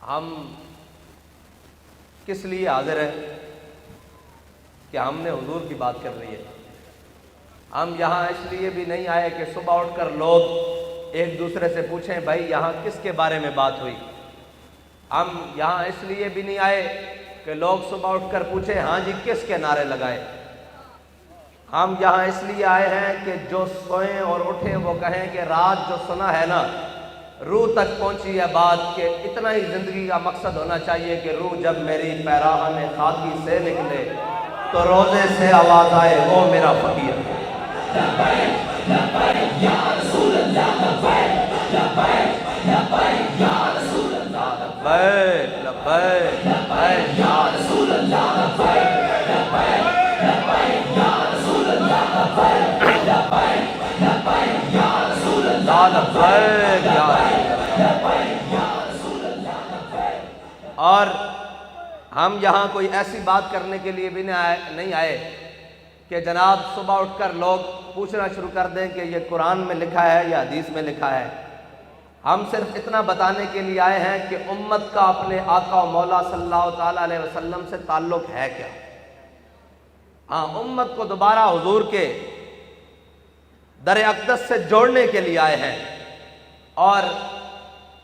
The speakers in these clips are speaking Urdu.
ہم کس لیے حاضر ہیں کہ ہم نے حضور کی بات کر رہی ہے. ہم یہاں اس لیے بھی نہیں آئے کہ صبح اٹھ کر لوگ ایک دوسرے سے پوچھیں بھائی یہاں کس کے بارے میں بات ہوئی. ہم یہاں اس لیے بھی نہیں آئے کہ لوگ صبح اٹھ کر پوچھیں ہاں جی کس کے نعرے لگائے. ہم یہاں اس لیے آئے ہیں کہ جو سوئیں اور اٹھیں وہ کہیں کہ رات جو سنا ہے نا روح تک پہنچی ہے بات کہ اتنا ہی زندگی کا مقصد ہونا چاہیے کہ روح جب میری پیراہن خاکی سے نکلے تو روزے سے آواز آئے وہ میرا فقیر. لبیک لبیک یا رسول اللہ لبیک لبیک لبیک یا رسول اللہ لبیک لبیک لبیک یا رسول اللہ لبیک لبیک لبیک یا رسول اللہ لبیک لبیک لبیک یا رسول اللہ لبیک لبیک یا رسول اللہ لبیک. اور ہم یہاں کوئی ایسی بات کرنے کے لیے بھی نہیں آئے کہ جناب صبح اٹھ کر لوگ پوچھنا شروع کر دیں کہ یہ قرآن میں لکھا ہے یا حدیث میں لکھا ہے. ہم صرف اتنا بتانے کے لیے آئے ہیں کہ امت کا اپنے آقا و مولا صلی اللہ تعالیٰ علیہ وسلم سے تعلق ہے کیا. ہاں امت کو دوبارہ حضور کے در اقدس سے جوڑنے کے لیے آئے ہیں اور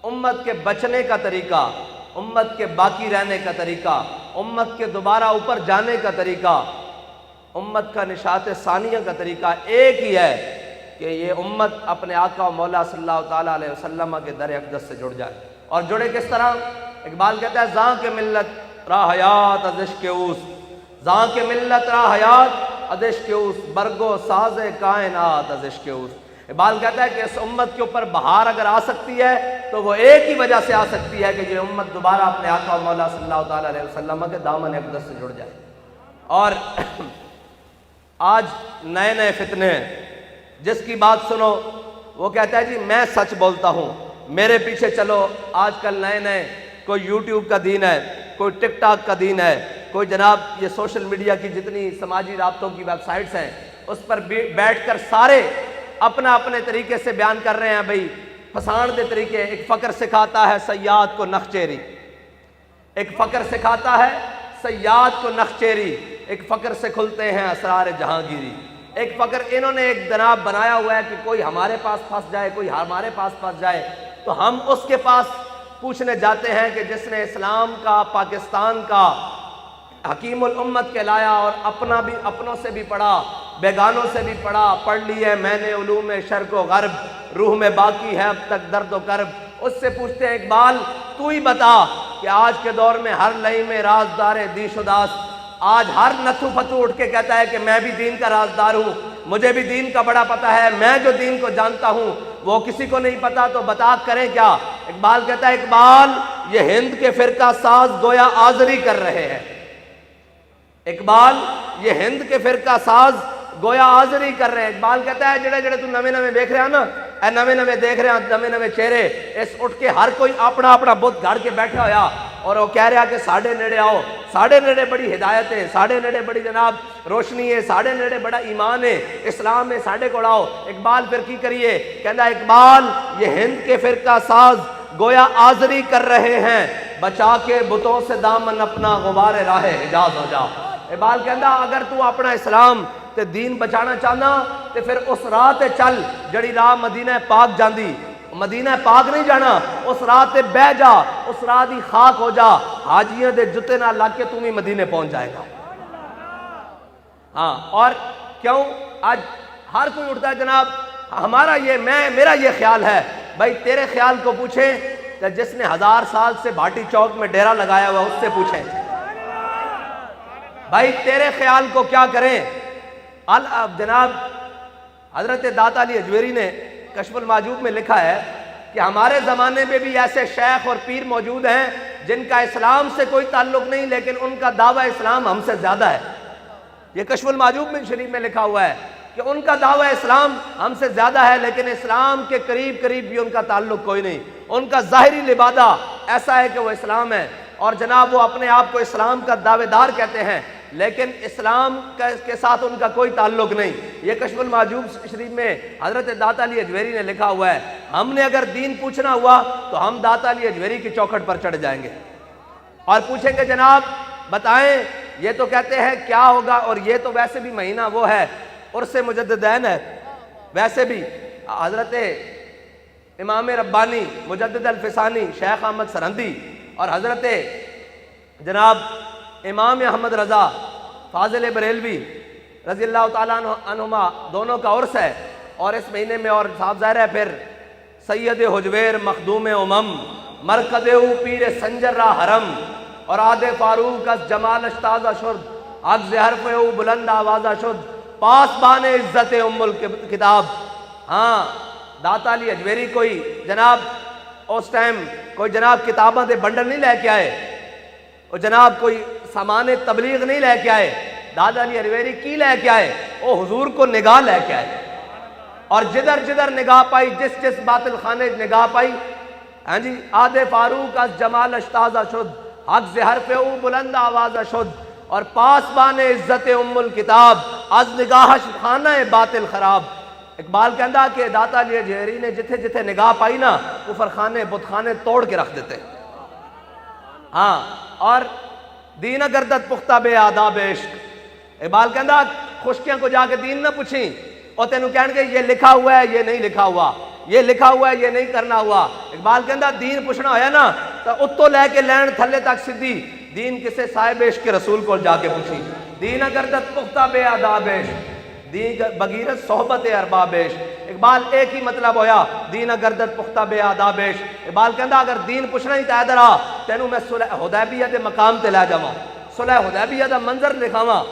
امت کے بچنے کا طریقہ، امت کے باقی رہنے کا طریقہ، امت کے دوبارہ اوپر جانے کا طریقہ، امت کا نشاط ثانیہ کا طریقہ ایک ہی ہے کہ یہ امت اپنے آقا و مولا صلی اللہ تعالیٰ علیہ وسلم کے در اقدس سے جڑ جائے. اور جڑے کس طرح؟ اقبال کہتا ہے زاں کے ملت را حیات از عشق اوس، زاں کے ملت را حیات از عشق اوس، برگو ساز کائنات از عشق اوس. اقبال کہتا ہے کہ اس امت کے اوپر بہار اگر آ سکتی ہے تو وہ ایک ہی وجہ سے آ سکتی ہے کہ یہ امت دوبارہ اپنے آقا و مولا صلی اللہ تعالیٰ علیہ وسلم کے دامن اقدس سے جڑ جائے. اور آج نئے نئے فتنے ہیں. جس کی بات سنو وہ کہتا ہے جی میں سچ بولتا ہوں، میرے پیچھے چلو. آج کل نئے نئے کوئی یوٹیوب کا دین ہے، کوئی ٹک ٹاک کا دین ہے، کوئی جناب یہ سوشل میڈیا کی جتنی سماجی رابطوں کی ویب سائٹس ہیں اس پر بیٹھ کر سارے اپنا اپنے طریقے سے بیان کر رہے ہیں. بھئی پھسان دے طریقے. ایک فقر سکھاتا ہے سیاد کو نخچیری، ایک فقر سکھاتا ہے سیاد کو نخچیری، ایک فقر سے کھلتے ہیں اسرار جہانگیری. ایک فقر انہوں نے ایک جناب بنایا ہوا ہے کہ کوئی ہمارے پاس پھنس جائے، کوئی ہمارے پاس پھنس جائے تو ہم اس کے پاس پوچھنے جاتے ہیں کہ جس نے اسلام کا، پاکستان کا حکیم الامت کہلایا اور اپنوں سے بھی پڑھا، بیگانوں سے بھی پڑھا، پڑھ لی ہے میں نے علوم شرق و غرب، روح میں باقی ہے اب تک درد و کرب. اس سے پوچھتے ہیں اقبال تو ہی بتا کہ آج کے دور میں ہر لئی میں رازدار دیش و داس، آج ہر نتھو فتو اٹھ کے کہتا ہے کہ میں بھی دین کا رازدار ہوں، مجھے بھی دین کا بڑا پتہ ہے، میں جو دین کو جانتا ہوں وہ کسی کو نہیں پتا تو بتا کریں کیا. اقبال کہتا ہے اقبال یہ ہند کے فرقہ ساز گویا آزری کر رہے ہیں. اقبال یہ ہند کے فرقہ ساز گویا آزری کر رہے ہیں. اقبال کہتا ہے جڑے جڑے تو نوے نوے دیکھ رہے ہیں نا، اے نوے نوے دیکھ رہے ہیں، نوے نوے چہرے، اس اٹھ کے ہر کوئی اپنا اپنا بت گھڑ کے بیٹھا ہویا اور وہ کہہ رہا کہ ساڑھے نیڑے آؤ، ساڑھے نیڑے بڑی ہدایت ہے، ساڑھے نیڑے بڑی جناب روشنی ہے، ساڑھے نیڑے بڑا ایمان ہے، اسلام ہے، ساڑھے کو آؤ. اقبال پھر کی کریے؟ کہتا ہے اقبال یہ ہند کے فرقہ ساز گویا آزری کر رہے ہیں، بچا کے بتوں سے دامن اپنا غبار راہ حجاز ہو جا. اقبال کہتا اگر تو اپنا اسلام تے دین بچانا چاہنا تے پھر اس راہ تے چل جڑی راہ مدینہ پاک جاندی. مدینہ پاک نہیں جانا، اس راہ تے بہ جا، اس راہ دی خاک ہو جا، حاجیاں دے جتے نہ لگ کے تم ہی مدینے پہنچ جائے گا. ہاں اور کیوں آج ہر کوئی اٹھتا ہے جناب ہمارا یہ میرا یہ خیال ہے. بھائی تیرے خیال کو پوچھیں کہ جس نے 1000 سال سے بھاٹی چوک میں ڈیرا لگایا ہوا اس سے پوچھیں. بھائی تیرے خیال کو کیا کریں؟ جناب حضرت داتا علی اجویری نے کشف المحجوب میں لکھا ہے کہ ہمارے زمانے میں بھی ایسے شیخ اور پیر موجود ہیں جن کا اسلام سے کوئی تعلق نہیں لیکن ان کا دعویٰ اسلام ہم سے زیادہ ہے. یہ کشف المحجوب میں شریف میں لکھا ہوا ہے کہ ان کا دعویٰ اسلام ہم سے زیادہ ہے لیکن اسلام کے قریب قریب بھی ان کا تعلق کوئی نہیں. ان کا ظاہری لبادہ ایسا ہے کہ وہ اسلام ہے اور جناب وہ اپنے آپ کو اسلام کا دعوے دار کہتے ہیں لیکن اسلام کے ساتھ ان کا کوئی تعلق نہیں۔ یہ کشف المحجوب شریف میں حضرت داتا علی اجویری نے لکھا ہوا ہے، ہم نے اگر دین پوچھنا ہوا تو ہم داتا علی اجویری کی چوکھٹ پر چڑھ جائیں گے اور پوچھیں گے جناب بتائیں یہ تو کہتے ہیں کیا ہوگا، اور یہ تو ویسے بھی مہینہ وہ ہے عرس مجددین ہے، ویسے بھی حضرت امام ربانی مجدد الفسانی شیخ احمد سرہندی اور حضرت جناب امام احمد رضا فاضل بریلوی رضی اللہ تعالیٰ عنہما دونوں کا عرس ہے، اور اس مہینے میں اور صاحب ظاہر ہے پھر سید حجویر مخدوم مرکز پیر سنجر را حرم اور عاد فاروق از جمال اشتازہ شد عگز حرف بلند آوازہ شد پاسبان عزت ام الکتاب۔ ہاں داتا علی اجویری کوئی جناب اس ٹائم کوئی جناب کتاباں دے بنڈل نہیں لے کے آئے، اور جناب کوئی سامان تبلیغ نہیں لے کے آئے، داتا علی اجویری کی لے کے آئے؟ وہ حضور کو نگاہ لے کے آئے، اور جدھر جدھر نگاہ پائی، جس جس باطل خانے نگاہ پائی، ہاں جی عاد فاروق از جمال اشتازہ شد عگز حرف او بلند آوازہ شد اور پاسبان عزت ام الکتاب از نگاہش خانہ باطل خراب۔ اقبال کہندا کہ داتا علی اجویری نے جتھے جتھے نگاہ پائی نا کفر خانے بت خانے توڑ کے رکھ دیتے۔ ہاں اور دین گردت پختہ بے آداب عشق، اقبال کہندا خشکیاں کو جا کے دین نہ پوچھیں، اور تینوں کہن گے یہ لکھا ہوا ہے یہ نہیں لکھا ہوا، یہ لکھا ہوا ہے یہ نہیں کرنا ہوا۔ اقبال کہندا دین پوچھنا ہویا نا تو اتو لے کے لین تھلے تک سدھی دین کسے صاحب عشق رسول کو جا کے پوچھی۔ دین گردت پختہ بے آداب عشق، دین بغیرت صحبت ارباب عشق۔ اقبال ایک ہی مطلب ہویا دین گردت پختہ بے آداب عشق۔ اقبال کہندا اگر دین پوچھنا ہی تے ادھر آ تینوں میں صلح حدیبیہ دے مقام تے لے جاواں، صلح حدیبیہ دا منظر دکھاواں،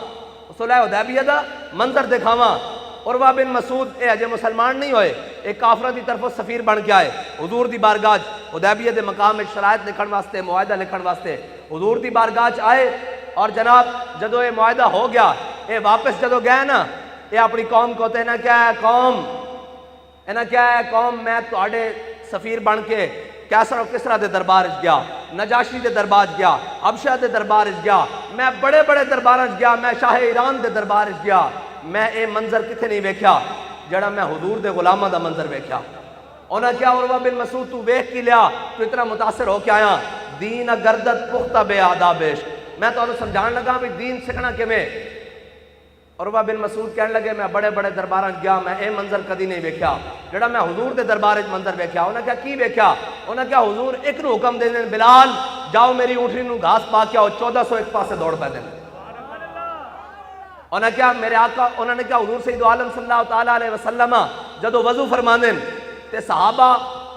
صلح حدیبیہ دا منظر دکھاواں۔ عروہ بن مسعود اے اجے مسلمان نہیں ہوئے، ایک کافرہ دی طرف سفیر بن کے آئے حضور دی بارگاہ حدیبیہ دے مقام میں شرائط لکھن واسطے معاہدہ لکھن واسطے حضور دی بارگاہ آئے، اور جناب جدو یہ معاہدہ ہو گیا یہ واپس جدو گئے نا یہ اپنی قوم کو تے نا کیا ہے قوم، اینا کیا ہے قوم میں تواڈے سفیر بن کے کیسر و کسرا دے دربار گیا، نجاشی دے دربار گیا، حبشہ دے دربار گیا، میں بڑے بڑے دربار گیا، میں شاہ ایران دے دربار گیا، میں اے منظر کتنے نہیں ویکھیا جڑا میں حضور دے غلامہ دا منظر ویکھیا۔ انہاں کیا عروہ بن مسعود تو ویکھ کی لیا تو اتنا متاثر ہو کے آیا دین گردت پختہ بے آداب عشق۔ میں تو انہوں سمجھان لگا بھی دین سکھنا کے میں، عروہ بن مسعود کہنے لگے میں بڑے بڑے درباراں گیا میں اے منظر کدی نہیں ویکھیا جڑا میں حضور دے دربار وچ منظر ویکھیا۔ انہاں کیا کی ویکھیا؟ انہاں کیا حضور ایک نو حکم دے دین بلال جاؤ میری اونٹنی نو گھاس پا کے آؤ، 1400 ایک پاسے دوڑ پے دین۔ انہاں کیا میرے آقا انہوں نے کیا حضور سید عالم صلی اللہ تعالیٰ علیہ وسلم جدو وضو فرماندن تے صحابہ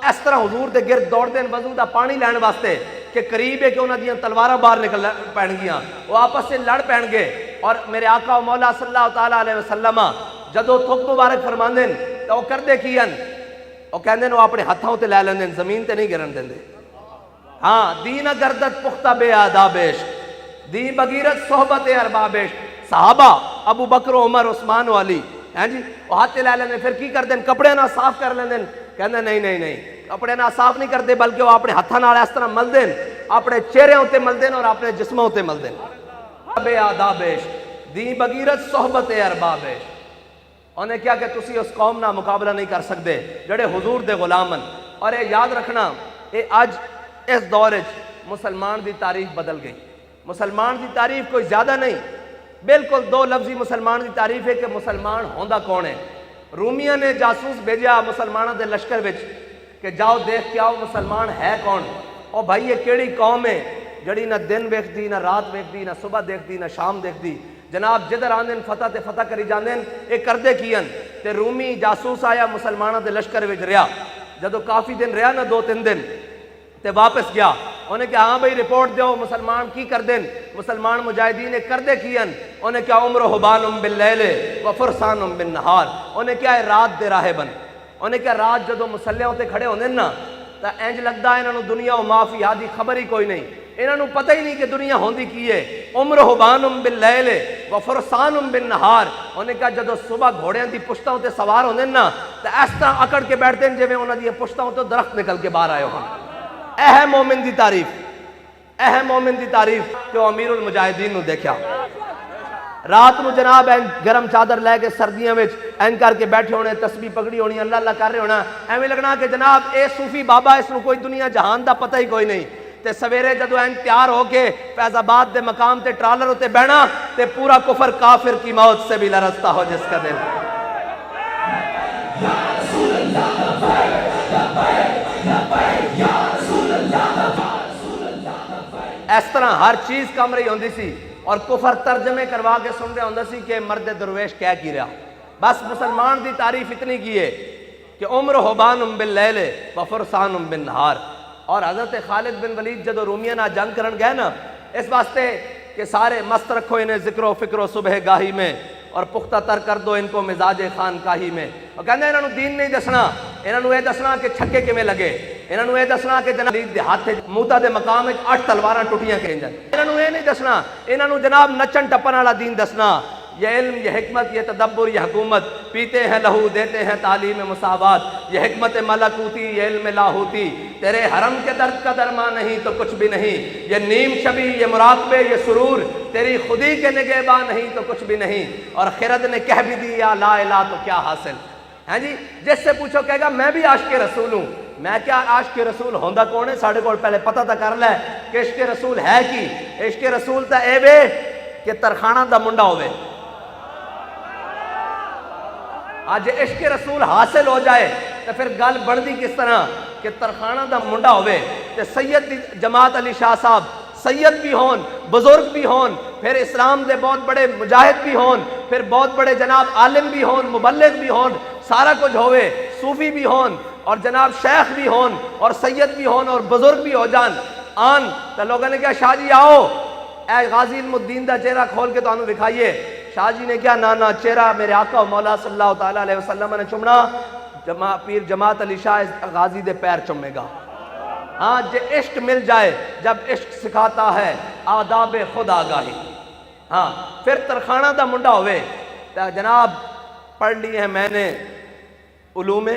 اس طرح حضور دے گرد دوڑ دین وضو دا پانی لین واسطے کہ قریب ہے کہ انہاں دیاں تلواراں باہر نکل پین گیاں، وہ آپس سے لڑ پین گے، اور میرے آقا و مولا صلی اللہ تعالیٰ علیہ وسلم جدو تھک مبارک فرماندن تو وہ کردے کیان وہ کہندے وہ اپنے ہتھوں تے لے لیندن زمین تے نہیں گرن دیندے۔ ہاں دین گردت پختہ بے آداب عشق، دین بغیرت صحبت ارباب عشق۔ صحابہ ابو بکر و عمر عثمان و علی ہیں جی وہ ہاتھ لے لیندے پھر کی کر دین کپڑے نہ صاف کر لیندن، کہندے نہیں نہیں نہیں کپڑے نہ صاف نہیں کرتے بلکہ وہ اپنے ہتھاں نال اس طرح مل دین، اپنے چہرے تے مل دین اور اپنے جسموں تے مل دین۔ بے آداب عشق، دین بغیرت صحبت ارباب عشق۔ انہیں کیا کہ تسی اس قوم نہ مقابلہ نہیں کر سکتے جڑے حضور دے غلامن۔ اور یہ یاد رکھنا اے اج اس دور مسلمان دی تعریف بدل گئی، مسلمان دی تعریف کوئی زیادہ نہیں، بالکل دو لفظی مسلمان دی تعریف ہے کہ مسلمان ہوندا کون ہے۔ رومیہ نے جاسوس بھیجا مسلمانوں دے لشکر وچ کہ جاؤ دیکھ کے آؤ مسلمان ہے کون، او بھائی یہ کیڑی قوم ہے جڑی نہ دن ویکھدی نہ رات ویکھدی نہ صبح دیکھدی نہ شام دیکھدی، جناب جدھر آندن فتح تے فتح کری جاندن اے کردے کیان تے رومی جاسوس آیا مسلمانوں دے لشکر وچ رہیا، جدو کافی دن رہیا نا 2-3 دن تے واپس گیا، انہیں کہا ہاں بھئی رپورٹ دیو مسلمان کی کر دین، مسلمان مجاہدین کردے کیان، انہیں کہا عمر حبانم باللیل و فرسانم بالنہار، انہیں کہا رات دے راہ بن، انہیں کہا رات جدو مسلیوں تے کھڑے ہوندے نا تا اینج لگدا ہے انہوں دنیا و معافی آدھی خبر ہی کوئی نہیں، انہوں پتہ ہی نہیں کہ دنیا ہوندی کی ہے۔ عمر حبانم باللیل و فرسانم بالنہار، انہیں کہا جدو صبح گھوڑیاں دی پشتوں تے سوار ہوندے نا تا اس طرح اکڑ کے بیٹھتے ہیں جویں انہاں دی پشتوں تو درخت نکل کے باہر آئے ہون۔ اے مومن دی تعریف، اے مومن دی تعریف کہ امیر المجاہدین نو دیکھا، رات نو جناب گرم چادر لے کے سردیاں وچ این کر کے بیٹھے ہونے، تسبیح پکڑی ہونی، اللہ اللہ کر رہے ہونا، ایویں لگنا کہ جناب اے صوفی بابا اس نو کوئی دنیا جہان دا پتہ ہی کوئی نہیں۔ تے سویرے جدو این تیار ہو کے فیض آباد دے مقام تے ٹرالر ہوتے بہنا تے پورا کفر کافر کی موت سے بھی لرزتا ہو جس کا دل۔ اس طرح ہر چیز کم رہی ہوندی سی اور کفر ترجمے کروا کے سن رہا ہوندہ سی کہ مرد درویش کہہ کی رہا۔ بس مسلمان دی تعریف اتنی کی ہے کہ عمر حبان باللیل وفرسان بالنہار۔ اور حضرت خالد بن ولید جدو رومیہ نہ جنگ کرن گئے نا، اس واسطے کہ سارے مست رکھو انہیں ذکر و فکر و صبح گاہی میں اور پختہ تر کر دو ان کو مزاج خانقاہی میں۔ اور کہندے انہوں دین نہیں دسنا، انہوں یہ دسنا کہ چھکے کمیں لگے، انہوں یہ دسنا کہ جناب دے ہاتھ موتا دے مقام 8 تلواراں ٹوٹیاں کہیں جائیں، انہوں یہ نہیں دسنا، انہوں جناب نچن ٹپن والا دین دسنا۔ یہ علم، یہ حکمت، یہ تدبر، یہ حکومت، پیتے ہیں لہو دیتے ہیں تعلیم مساوات، یہ حکمت ملکوتی، یہ علم لاہوتی، تیرے حرم کے درد کا درمان نہیں تو کچھ بھی نہیں، یہ نیم شبی، یہ مراقبے، یہ سرور، تیری خودی کے نگہباں نہیں تو کچھ بھی نہیں۔ اور خرد نے کہہ بھی دیا لا الہ تو کیا حاصل ہے جی؟ جس سے پوچھو کہے گا میں بھی عاشق رسول ہوں۔ میں کیا عاشق رسول ہوندہ کون ہے؟ ساڑھے کو پہلے پتہ تا کر لے کہ عشق رسول ہے کی۔ عشق رسول تا اے بے کہ ترخانہ دا منڈا ہوئے۔ آج عشق رسول حاصل ہو جائے تو پھر گل بڑھ دی کس طرح کہ ترخانہ دا منڈا ہوئے تے سید جماعت علی شاہ صاحب سید بھی ہون، بزرگ بھی ہون، پھر اسلام دے بہت بڑے مجاہد بھی ہون، پھر بہت بڑے جناب عالم بھی ہون، مبلغ بھی ہون، سارا کچھ ہوئے، صوفی بھی ہون اور جناب شیخ بھی ہون اور سید بھی ہون اور بزرگ بھی ہو جان آن تو لوگوں نے کہا شاہ جی آؤ اے غازی علم الدین دا چہرہ کھول کے تو انہوں دکھائیے۔ شاہ جی نے کیا نانا چہرہ میرے آقا و مولا صلی اللہ تعالیٰ علیہ وسلم نے چمنا، پیر جماعت علی شاہ غازی دے پیر چمے گا۔ ہاں جے عشق مل جائے، جب عشق سکھاتا ہے آداب خود آگاہی۔ ہاں پھر ترخانہ دا منڈا ہوئے تو جناب پڑھ لی ہے میں نے علوم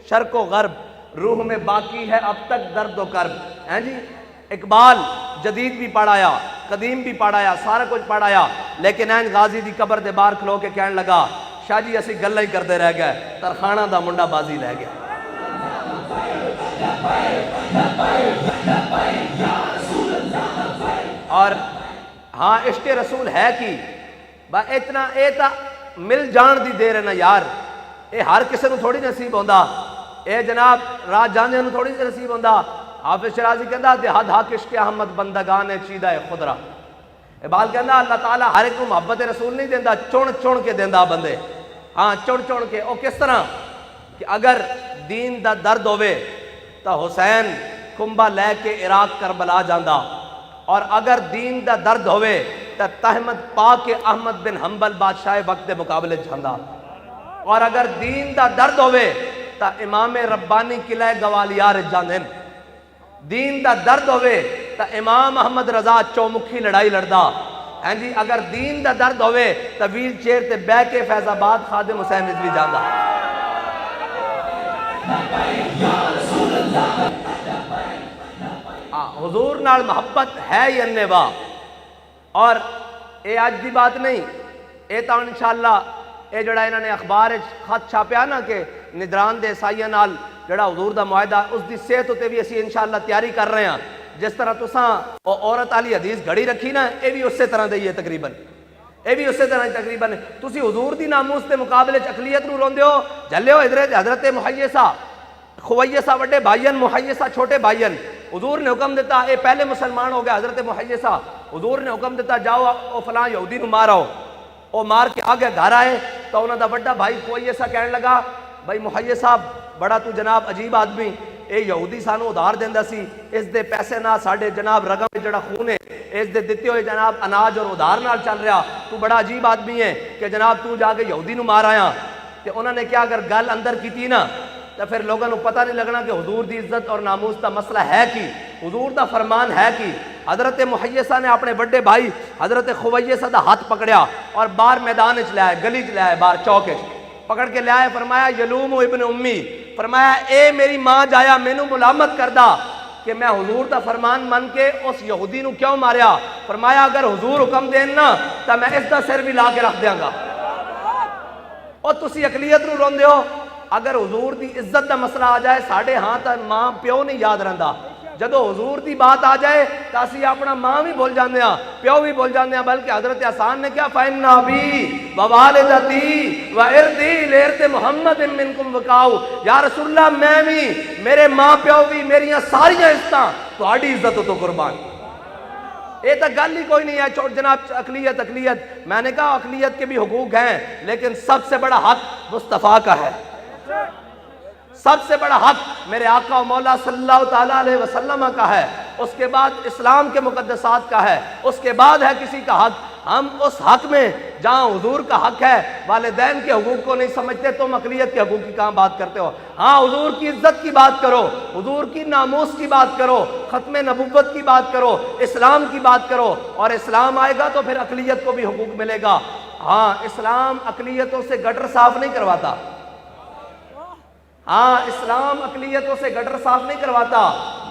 شرق و غرب، روح میں باقی ہے اب تک درد و کرب۔ ہیں جی اقبال جدید بھی پڑھایا، قدیم بھی پڑھایا، سارا کچھ پڑھایا، لیکن این غازی دی قبر دے بار کھلو کے کہنے لگا شاہ جی اسی گلہ ہی کردے رہ گئے، ترخانہ دا منڈا بازی رہ گیا۔ اور ہاں عشق رسول ہے کی با اتنا اے تا مل جان دی دیر ہے نا یار، اے ہر کسے نو تھوڑی نصیب ہوندہ، اے جناب راہ جانے نو تھوڑی نصیب ہوندہ۔ حافظ شرازی کہندہ دے حد حق عشق احمد بندگان چیدہ خدرہ۔ اقبال کہندہ اللہ تعالیٰ ہر ایک کو محبت رسول نہیں دیندہ، چون کے دیندہ بندے۔ ہاں چون کے، او کس طرح کہ اگر دین دا درد ہوئے تو حسین کھمبا لے کے عراق کربلا جاندہ، اور اگر دین دا درد ہوئے تو تحمد پاک احمد بن حنبل بادشاہ وقت دے مقابلے جاندہ، اور اگر دین دا درد ہوئے تو امام ربانی قلعہ گوالیار جاندن، دین دا درد ہوئے تو امام احمد رضا چومکھی لڑائی لڑدا۔ ہیں جی اگر دین دا درد ہوئے تو ویل چیئر تے بے کے فیض آباد خادم حسین رضوی جاندہ۔ حضور نال محبت ہے یا نوا، اور اے آج دی بات نہیں، اے تا انشاءاللہ اے جڑا انہوں نے اخبار خط چھاپیا نا کہ ندران دے سائیہ نال جڑا حضور دا معاہدہ اس دی صحت ہوتے بھی اسی انشاءاللہ تیاری کر رہے ہیں۔ جس طرح تساں عورت علی حدیث گھڑی رکھی نا، اے بھی اس سے طرح دے ہے تقریباً، اے بھی اس سے طرح تقریباً تسی حضور دی ناموس دے مقابلے اقلیت نو روندے ہو، جھلے ہو حضرت محیصہ خویصہ وڈے بھائین، محیصہ چھوٹے بھائین۔ حضور نے حکم دیتا، اے پہلے مسلمان ہو گیا حضرت محیصہ، حضور نے حکم دیتا جاؤ او فلاں یہودی نو ماراؤ، او مار کے آگے گھر آئے تو انہوں دا بڑا بھائی خویصہ کہنے لگا بھائی محیصہ بڑا تو جناب عجیب آدمی، اے یہودی سانو ادھار دیندہ سی، اس دے پیسے نہ ساڑھے جناب رگم جڑا خون ہے اس دے دیتے ہوئے جناب اناج اور ادھار نال چل رہا، تو بڑا عجیب آدمی ہے کہ جناب تو جا کے یہودی نو مار آیا۔ کہ انہوں نے کیا اگر گل اندر کی تھی نا تو پھر لوگوں نے پتہ نہیں لگنا کہ حضور دی عزت اور ناموس دا مسئلہ ہے کی، حضور دا فرمان ہے کی۔ حضرت محیصہ نے اپنے بڑے بھائی حضرت خویصہ دا ہاتھ پکڑیا اور باہر میدان چ لے آئے، گلی چ لے آئے، باہر چوک پکڑ کے لے آئے، فرمایا یلوم ابن امی، فرمایا اے میری ماں جایا مینوں ملامت کردہ کہ میں حضور دا فرمان من کے اس یہودی نو کیوں ماریا؟ فرمایا اگر حضور حکم دین نا تو میں اس دا سر بھی لا کے رکھ دیاں گا۔ اور تسی اقلیت نو روندے ہو، اگر حضور دی عزت دا مسئلہ آ جائے ساڑھے ہاں تا ماں پیو نہیں یاد رہندا، جدو حضور دی بات آ جائے تو اسی اپنا ماں بھی بھول جاندے ہیں، پیو بھی بھول جاندے ہیں، بلکہ حضرت حسان نے کیا فَإِنَّ أَبِي وَوَالِدَتِي وَإِرْضِي لِإِرْضِ مُحَمَّدٍ مِّنْكُمْ وَقَاؤُ، یا رسول اللہ میں بھی، میرے ماں پیو بھی، میریاں ساریاں عزتاں تہاڈی عزت تو قربان۔ یہ تو گل ہی کوئی نہیں ہے چھوڑ جناب اقلیت اقلیت، میں نے کہا اقلیت کے بھی حقوق ہیں، لیکن سب سے بڑا حق مصطفیٰ کا ہے، سب سے بڑا حق میرے آقا و مولا صلی اللہ تعالیٰ علیہ وسلم کا ہے، اس کے بعد اسلام کے مقدسات کا ہے، اس کے بعد ہے کسی کا حق۔ ہم اس حق میں جہاں حضور کا حق ہے والدین کے حقوق کو نہیں سمجھتے، تم اقلیت کے حقوق کی کہاں بات کرتے ہو؟ ہاں حضور کی عزت کی بات کرو، حضور کی ناموس کی بات کرو، ختم نبوت کی بات کرو، اسلام کی بات کرو، اور اسلام آئے گا تو پھر اقلیت کو بھی حقوق ملے گا۔ ہاں اسلام اقلیتوں سے گٹر صاف نہیں کرواتا، ہاں اسلام اقلیتوں سے گٹر صاف نہیں کرواتا،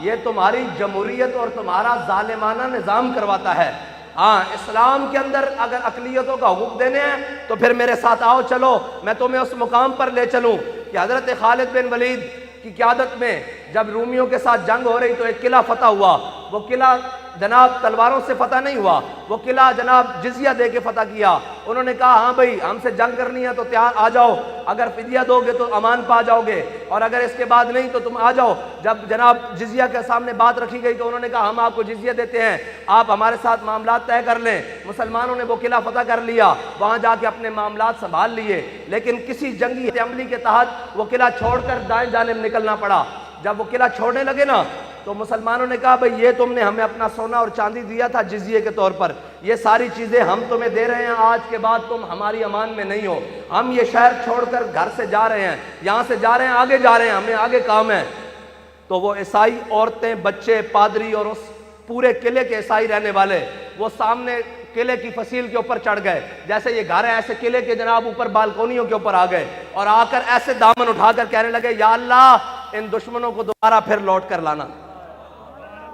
یہ تمہاری جمہوریت اور تمہارا ظالمانہ نظام کرواتا ہے۔ ہاں اسلام کے اندر اگر اقلیتوں کا حقوق دینے ہیں تو پھر میرے ساتھ آؤ، چلو میں تمہیں اس مقام پر لے چلوں کہ حضرت خالد بن ولید کی قیادت میں جب رومیوں کے ساتھ جنگ ہو رہی تو ایک قلعہ فتح ہوا، وہ قلعہ جناب تلواروں سے فتح نہیں ہوا، وہ قلعہ جناب جزیہ دے کے فتح کیا۔ انہوں نے کہا ہاں بھئی ہم سے جنگ کرنی ہے تو تیار آ جاؤ، اگر فدیہ دو گے تو امان پا جاؤ گے، اور اگر اس کے بعد نہیں تو تم آ جاؤ۔ جب جناب جزیہ کے سامنے بات رکھی گئی تو انہوں نے کہا ہم آپ کو جزیہ دیتے ہیں، آپ ہمارے ساتھ معاملات طے کر لیں۔ مسلمانوں نے وہ قلعہ فتح کر لیا، وہاں جا کے اپنے معاملات سنبھال لیے، لیکن کسی جنگی عملی کے تحت وہ قلعہ چھوڑ کر دائیں جانب نکلنا پڑا۔ جب وہ قلعہ چھوڑنے لگے نا تو مسلمانوں نے کہا بھئی یہ تم نے ہمیں اپنا سونا اور چاندی دیا تھا جزیے کے طور پر، یہ ساری چیزیں ہم تمہیں دے رہے ہیں، آج کے بعد تم ہماری امان میں نہیں ہو، ہم یہ شہر چھوڑ کر گھر سے جا رہے ہیں، یہاں سے جا رہے ہیں، آگے جا رہے ہیں، ہمیں آگے کام ہے۔ تو وہ عیسائی عورتیں، بچے، پادری اور اس پورے قلعے کے عیسائی رہنے والے وہ سامنے قلعے کی فصیل کے اوپر چڑھ گئے، جیسے یہ گھر ہے ایسے قلعے کے جناب اوپر بالکونیوں کے اوپر آ گئے، اور آ کر ایسے دامن اٹھا کر کہنے لگے یا اللہ ان دشمنوں کو دوبارہ پھر لوٹ کر لانا۔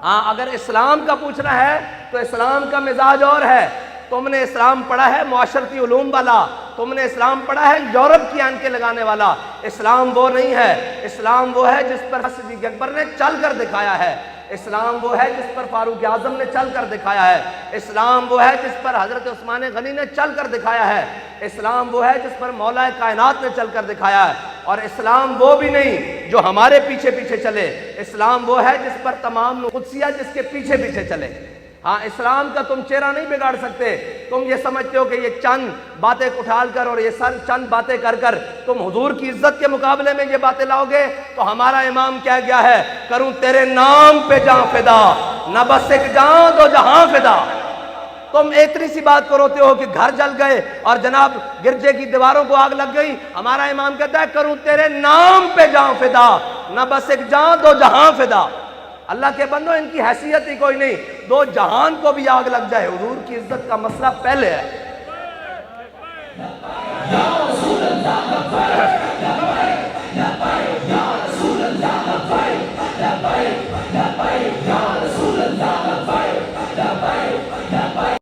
ہاں اگر اسلام کا پوچھنا ہے تو اسلام کا مزاج اور ہے، تم نے اسلام پڑھا ہے معاشرتی علوم والا، تم نے اسلام پڑھا ہے یورپ کی آنکھیں لگانے والا۔ اسلام وہ نہیں ہے، اسلام وہ ہے جس پر صدیق اکبر نے چل کر دکھایا ہے، اسلام وہ ہے جس پر فاروق اعظم نے چل کر دکھایا ہے، اسلام وہ ہے جس پر حضرت عثمان غنی نے چل کر دکھایا ہے، اسلام وہ ہے جس پر مولا کائنات نے چل کر دکھایا ہے، اور اسلام وہ بھی نہیں جو ہمارے پیچھے پیچھے چلے، اسلام وہ ہے جس پر تمام قدسیہ جس کے پیچھے پیچھے چلے۔ ہاں اسلام کا تم چہرہ نہیں بگاڑ سکتے، تم یہ سمجھتے ہو کہ یہ چند باتیں اٹھال کر اور یہ چند باتیں کر کر تم حضور کی عزت کے مقابلے میں یہ باتیں لاؤ گے، تو ہمارا امام کہہ گیا ہے کروں تیرے نام پہ جاں فدا، نہ بس ایک جاں دو جہاں فدا۔ تم اتنی سی بات کروتے ہو کہ گھر جل گئے اور جناب گرجے کی دیواروں کو آگ لگ گئی، ہمارا امام کہتا ہے کروں تیرے نام پہ جاں فدا، نہ بس ایک جاں دو جہاں فدا۔ اللہ کے بندو ان کی حیثیت ہی کوئی نہیں، دو جہان کو بھی آگ لگ جائے، حضور کی عزت کا مسئلہ پہلے ہے۔